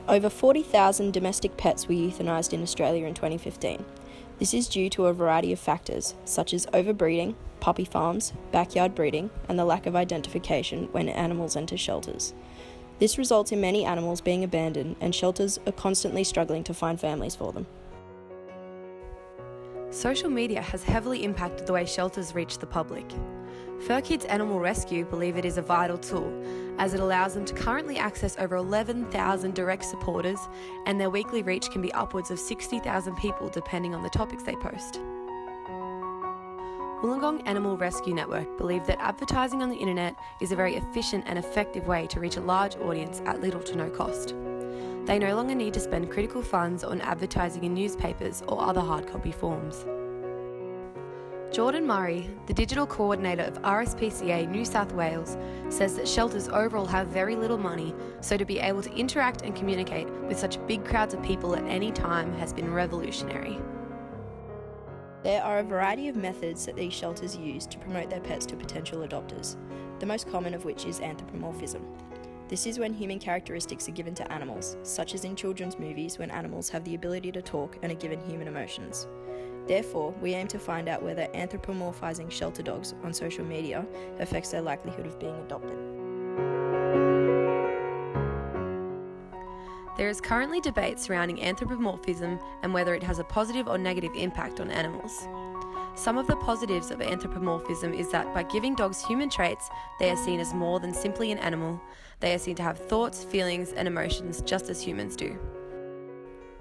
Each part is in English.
Over 40,000 domestic pets were euthanised in Australia in 2015. This is due to a variety of factors, such as overbreeding, puppy farms, backyard breeding, and the lack of identification when animals enter shelters. This results in many animals being abandoned, and shelters are constantly struggling to find families for them. Social media has heavily impacted the way shelters reach the public. Fur Kids Animal Rescue believe it is a vital tool, as it allows them to currently access over 11,000 direct supporters, and their weekly reach can be upwards of 60,000 people depending on the topics they post. Wollongong Animal Rescue Network believe that advertising on the internet is a very efficient and effective way to reach a large audience at little to no cost. They no longer need to spend critical funds on advertising in newspapers or other hard copy forms. Jordan Murray, the digital coordinator of RSPCA New South Wales, says that shelters overall have very little money, so to be able to interact and communicate with such big crowds of people at any time has been revolutionary. There are a variety of methods that these shelters use to promote their pets to potential adopters, the most common of which is anthropomorphism. This is when human characteristics are given to animals, such as in children's movies when animals have the ability to talk and are given human emotions. Therefore, we aim to find out whether anthropomorphising shelter dogs on social media affects their likelihood of being adopted. There is currently debate surrounding anthropomorphism and whether it has a positive or negative impact on animals. Some of the positives of anthropomorphism is that by giving dogs human traits, they are seen as more than simply an animal. They are seen to have thoughts, feelings, and emotions just as humans do.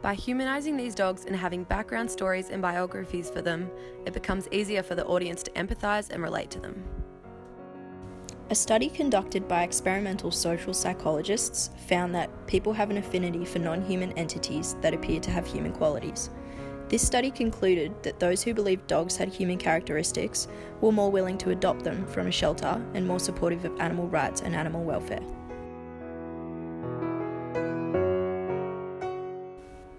By humanising these dogs and having background stories and biographies for them, it becomes easier for the audience to empathise and relate to them. A study conducted by experimental social psychologists found that people have an affinity for non-human entities that appear to have human qualities. This study concluded that those who believed dogs had human characteristics were more willing to adopt them from a shelter and more supportive of animal rights and animal welfare.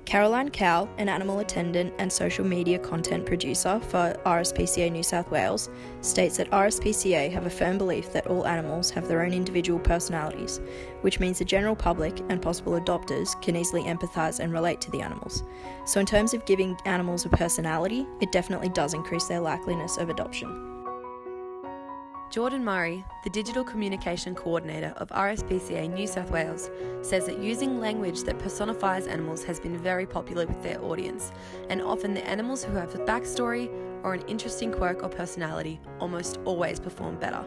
Caroline Cowell, an animal attendant and social media content producer for RSPCA New South Wales, states that RSPCA have a firm belief that all animals have their own individual personalities, which means the general public and possible adopters can easily empathise and relate to the animals. So in terms of giving animals a personality, it definitely does increase their likeliness of adoption. Jordan Murray, the Digital Communication Coordinator of RSPCA New South Wales, says that using language that personifies animals has been very popular with their audience, and often the animals who have a backstory or an interesting quirk or personality almost always perform better.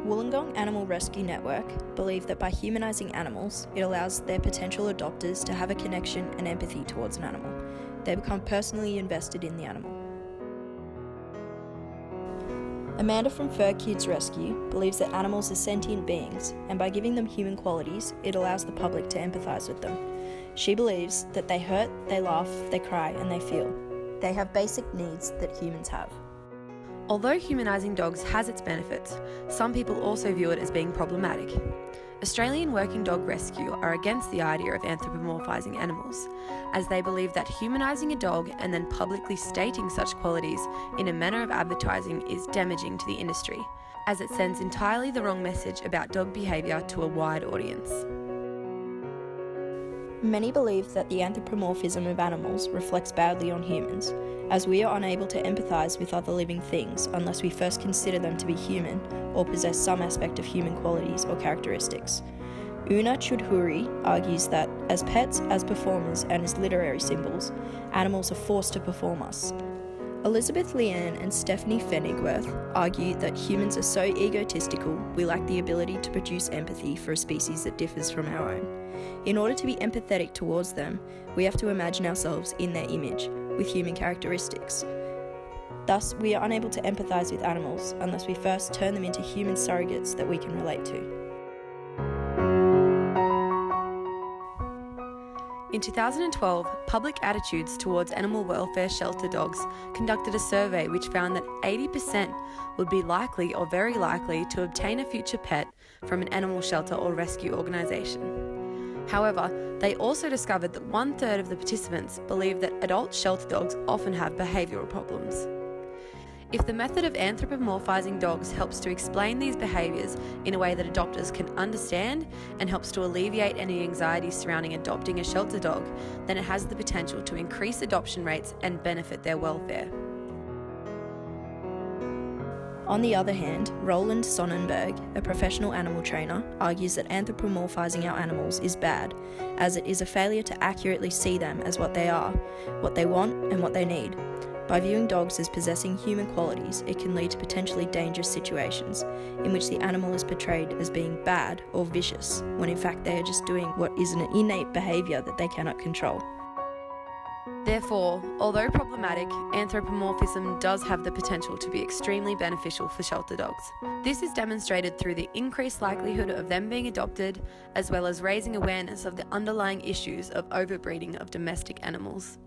Wollongong Animal Rescue Network believe that by humanising animals, it allows their potential adopters to have a connection and empathy towards an animal. They become personally invested in the animal. Amanda from Fur Kids Rescue believes that animals are sentient beings, and by giving them human qualities, it allows the public to empathise with them. She believes that they hurt, they laugh, they cry, and they feel. They have basic needs that humans have. Although humanising dogs has its benefits, some people also view it as being problematic. Australian Working Dog Rescue are against the idea of anthropomorphising animals, as they believe that humanising a dog and then publicly stating such qualities in a manner of advertising is damaging to the industry, as it sends entirely the wrong message about dog behaviour to a wide audience. Many believe that the anthropomorphism of animals reflects badly on humans, as we are unable to empathise with other living things unless we first consider them to be human or possess some aspect of human qualities or characteristics. Una Chudhuri argues that, as pets, as performers, and as literary symbols, animals are forced to perform us. Elizabeth Leanne and Stephanie Fenigworth argue that humans are so egotistical we lack the ability to produce empathy for a species that differs from our own. In order to be empathetic towards them, we have to imagine ourselves in their image, with human characteristics. Thus, we are unable to empathise with animals unless we first turn them into human surrogates that we can relate to. In 2012, Public Attitudes Towards Animal Welfare Shelter Dogs conducted a survey which found that 80% would be likely or very likely to obtain a future pet from an animal shelter or rescue organisation. However, they also discovered that 1/3 of the participants believe that adult shelter dogs often have behavioural problems. If the method of anthropomorphising dogs helps to explain these behaviours in a way that adopters can understand and helps to alleviate any anxiety surrounding adopting a shelter dog, then it has the potential to increase adoption rates and benefit their welfare. On the other hand, Roland Sonnenberg, a professional animal trainer, argues that anthropomorphizing our animals is bad, as it is a failure to accurately see them as what they are, what they want, and what they need. By viewing dogs as possessing human qualities, it can lead to potentially dangerous situations, in which the animal is portrayed as being bad or vicious, when in fact they are just doing what is an innate behaviour that they cannot control. Therefore, although problematic, anthropomorphism does have the potential to be extremely beneficial for shelter dogs. This is demonstrated through the increased likelihood of them being adopted, as well as raising awareness of the underlying issues of overbreeding of domestic animals.